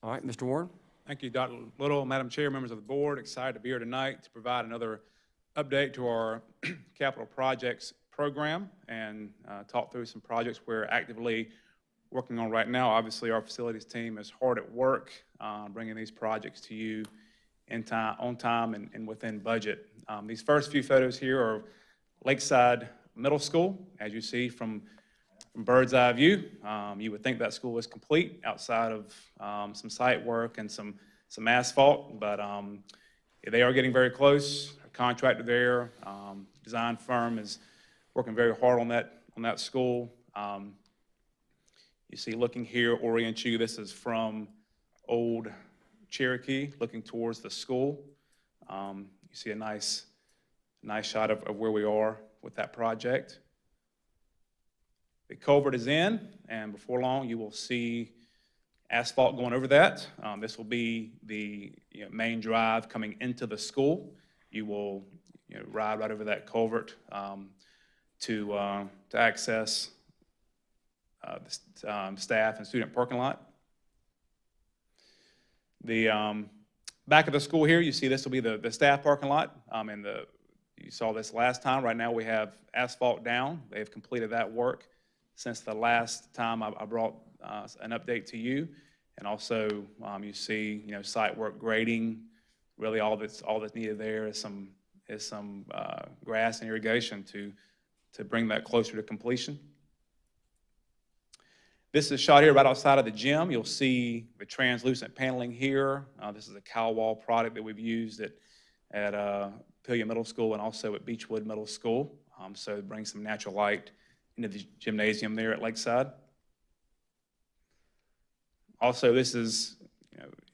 All right, Mr. Warren. Thank you, Dr. Little, Madam Chair, members of the board. Excited to be here tonight to provide another update to our capital projects program and talk through some projects we're actively working on right now. Obviously, our facilities team is hard at work bringing these projects to you on time and within budget. These first few photos here are Lakeside Middle School. As you see from bird's eye view, you would think that school is complete outside of some site work and some asphalt, but they are getting very close. A contractor there, design firm, is working very hard on that school. You see, looking here, orient you. This is from old Cherokee, looking towards the school. You see a nice shot of where we are with that project. The culvert is in, and before long, you will see asphalt going over that. This will be the main drive coming into the school. You will ride right over that culvert to access the staff and student parking lot. The back of the school here, you see this will be the staff parking lot, and you saw this last time. Right now we have asphalt down. They've completed that work since the last time I brought an update to you. And also you see site work grading. Really all that's needed there is some grass and irrigation to bring that closer to completion. This is shot here right outside of the gym. You'll see the translucent paneling here. This is a cow wall product that we've used at Pillion Middle School and also at Beechwood Middle School. So it brings some natural light into the gymnasium there at Lakeside. Also, this is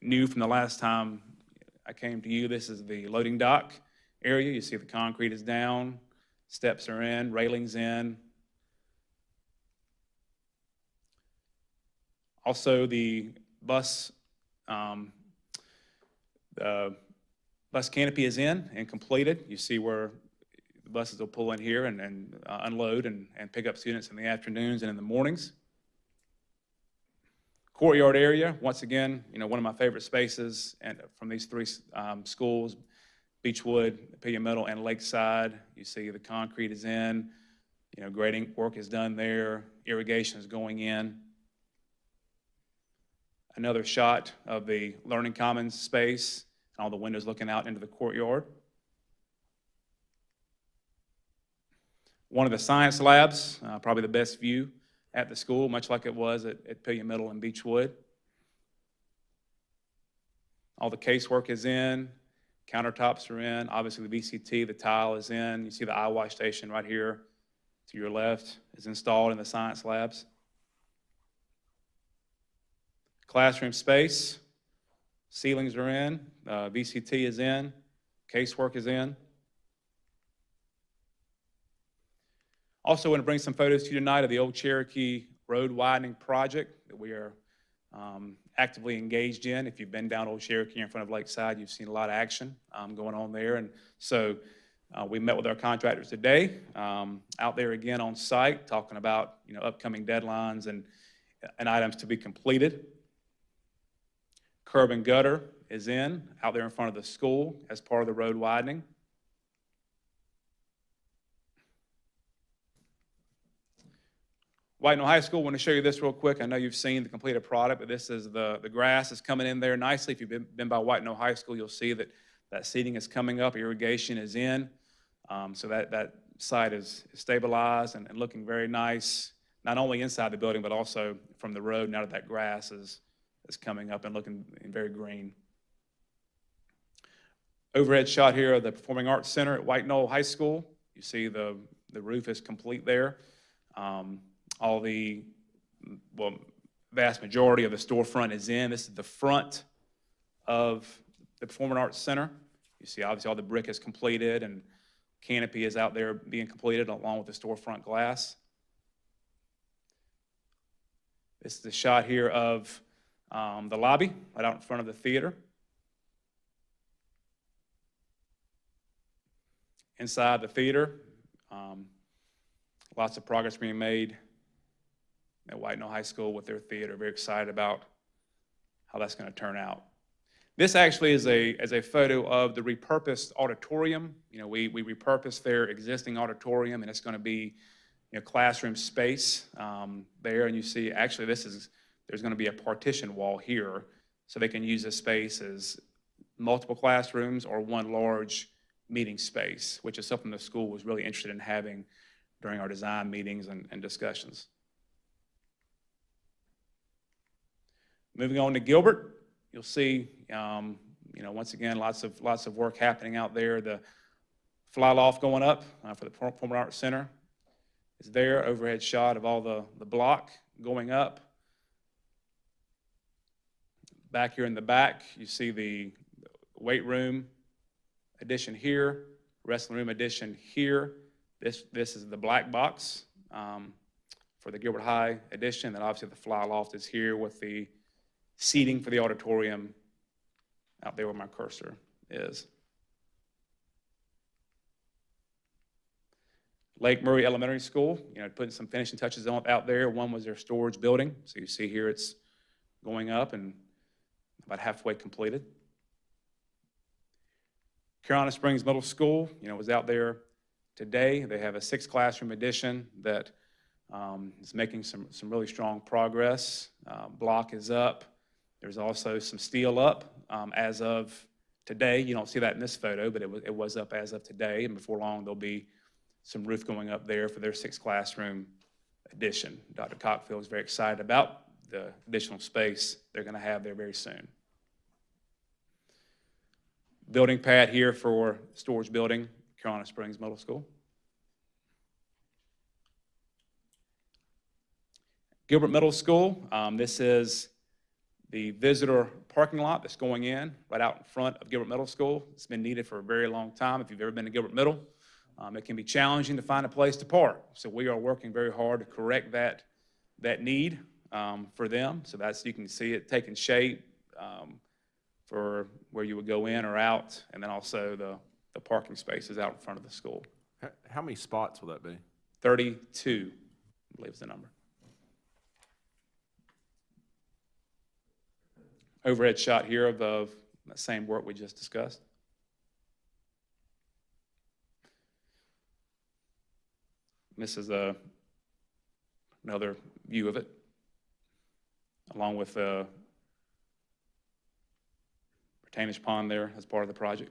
new from the last time I came to you. This is the loading dock area. You see the concrete is down, steps are in, railings in. Also, the bus canopy is in and completed. You see where the buses will pull in here and unload and pick up students in the afternoons and in the mornings. Courtyard area, once again, one of my favorite spaces and from these three schools, Beechwood, Pillion Middle, and Lakeside. You see the concrete is in, grading work is done there, irrigation is going in. Another shot of the Learning Commons space, all the windows looking out into the courtyard. One of the science labs, probably the best view at the school, much like it was at Pillion Middle and Beechwood. All the casework is in, countertops are in, obviously the VCT, the tile is in. You see the eye wash station right here to your left is installed in the science labs. Classroom space, ceilings are in, VCT is in, casework is in. Also want to bring some photos to you tonight of the old Cherokee road widening project that we are actively engaged in. If you've been down Old Cherokee in front of Lakeside, you've seen a lot of action going on there. And so we met with our contractors today, out there again on site, talking about upcoming deadlines and items to be completed. Curb and gutter is out there in front of the school as part of the road widening. Widening High School, I want to show you this real quick. I know you've seen the completed product, but this is the grass is coming in there nicely. If you've been by Widening High School, you'll see that seating is coming up, irrigation is in. So that site is stabilized and looking very nice, not only inside the building, but also from the road now that grass is coming up and looking very green. Overhead shot here of the Performing Arts Center at White Knoll High School. You see the roof is complete there. All the vast majority of the storefront is in. This is the front of the Performing Arts Center. You see obviously all the brick is completed and canopy is out there being completed along with the storefront glass. This is the shot here of the lobby right out in front of the theater. Inside the theater, lots of progress being made at White Knoll High School with their theater. Very excited about how that's going to turn out. This actually is a photo of the repurposed auditorium. We repurposed their existing auditorium, and it's going to be classroom space there. And you see, actually, there's going to be a partition wall here, so they can use this space as multiple classrooms or one large meeting space, which is something the school was really interested in having during our design meetings and discussions. Moving on to Gilbert, you'll see, once again, lots of work happening out there. The fly loft going up for the Performing Arts Center is there. Overhead shot of all the block going up. Back here in the back, you see the weight room addition here, wrestling room addition here. This is the black box for the Gilbert High addition, and obviously the fly loft is here with the seating for the auditorium out there where my cursor is. Lake Murray Elementary School, putting some finishing touches on out there. One was their storage building. So you see here it's going up and about halfway completed. Carolina Springs Middle School, was out there today. They have a 6 classroom addition that is making some really strong progress. Block is up. There's also some steel up as of today. You don't see that in this photo, but it was up as of today. And before long, there'll be some roof going up there for their 6 classroom addition. Dr. Cockfield is very excited about the additional space they're going to have there very soon. Building pad here for storage building, Carolina Springs Middle School. Gilbert Middle School, this is the visitor parking lot that's going in right out in front of Gilbert Middle School. It's been needed for a very long time. If you've ever been to Gilbert Middle, it can be challenging to find a place to park. So we are working very hard to correct that need for them. So you can see it taking shape for where you would go in or out, and then also the parking spaces out in front of the school. How many spots will that be? 32, I believe is the number. Overhead shot here of the same work we just discussed. This is another view of it, along with the retainage pond there as part of the project.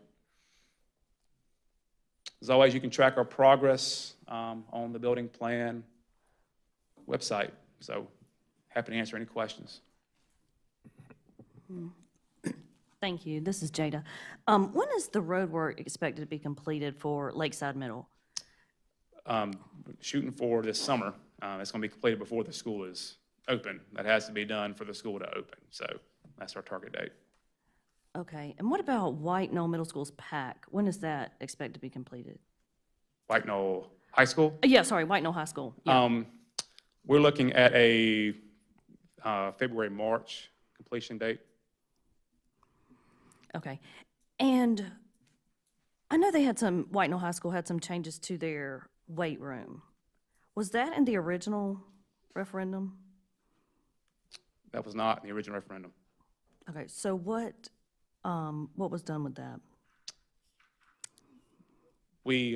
As always, you can track our progress on the building plan website. So happy to answer any questions. Thank you. This is Jada. When is the road work expected to be completed for Lakeside Middle? Shooting for this summer. It's going to be completed before the school is open. That has to be done for the school to open. So that's our target date. Okay. And what about White Knoll Middle School's PAC? When is that expected to be completed? White Knoll High School? Yeah, sorry, White Knoll High School. Yeah. We're looking at a February, March completion date. Okay. And I know White Knoll High School had some changes to their weight room. Was that in the original referendum? That was not in the original referendum. Okay, so what was done with that? We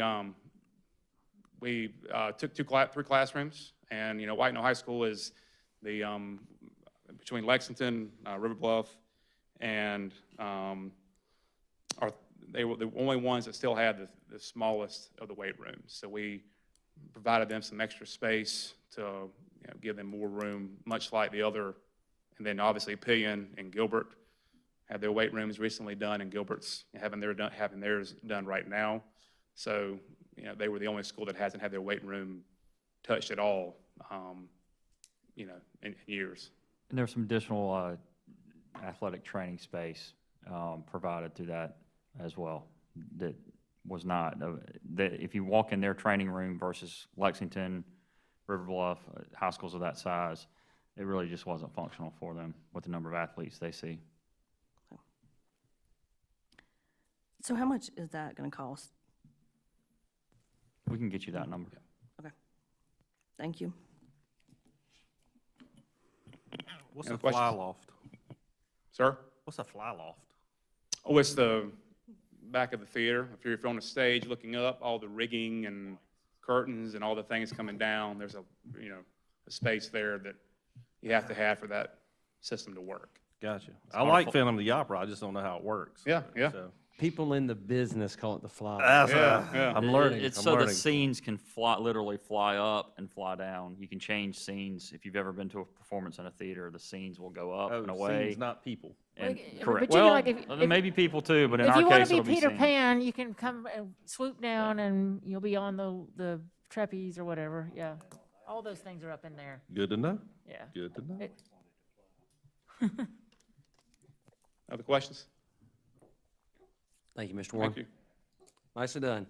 took 3 classrooms, and White Knoll High School is the between Lexington, River Bluff, and they were the only ones that still had the smallest of the weight rooms. So we provided them some extra space to give them more room, much like the other. And then obviously Pillion and Gilbert had their weight rooms recently done, and Gilbert's having theirs done right now. So they were the only school that hasn't had their weight room touched at all, in years. And there's some additional athletic training space provided through that as well. That was not if you walk in their training room versus Lexington, River Bluff, high schools of that size, it really just wasn't functional for them with the number of athletes they see. So how much is that going to cost? We can get you that number. Okay. Thank you. What's Any the fly questions? loft? Sir? What's a fly loft? Oh, it's the back of the theater. If you're on the stage looking up, all the rigging and curtains and all the things coming down, there's a space there that you have to have for that system to work. Gotcha. I like Phantom of the Opera, I just don't know how it works. Yeah, yeah. So, People in the business call it the fly. That's, Yeah. I'm learning, It's I'm so the learning. scenes can fly, literally fly up and fly down. You can change scenes. If you've ever been to a performance in a theater, the scenes will go up and Oh, away. scenes, not people. And, But correct. you can, Well, like, if- maybe people too, but in If our you want case, to it'll be be Peter scenes. Pan, you can come and swoop down and you'll be on the trapeze or whatever, yeah. All those things are up in there, Good to know, yeah. good to know. Other questions? Thank you, Mr. Warren. Thank you. Nicely done.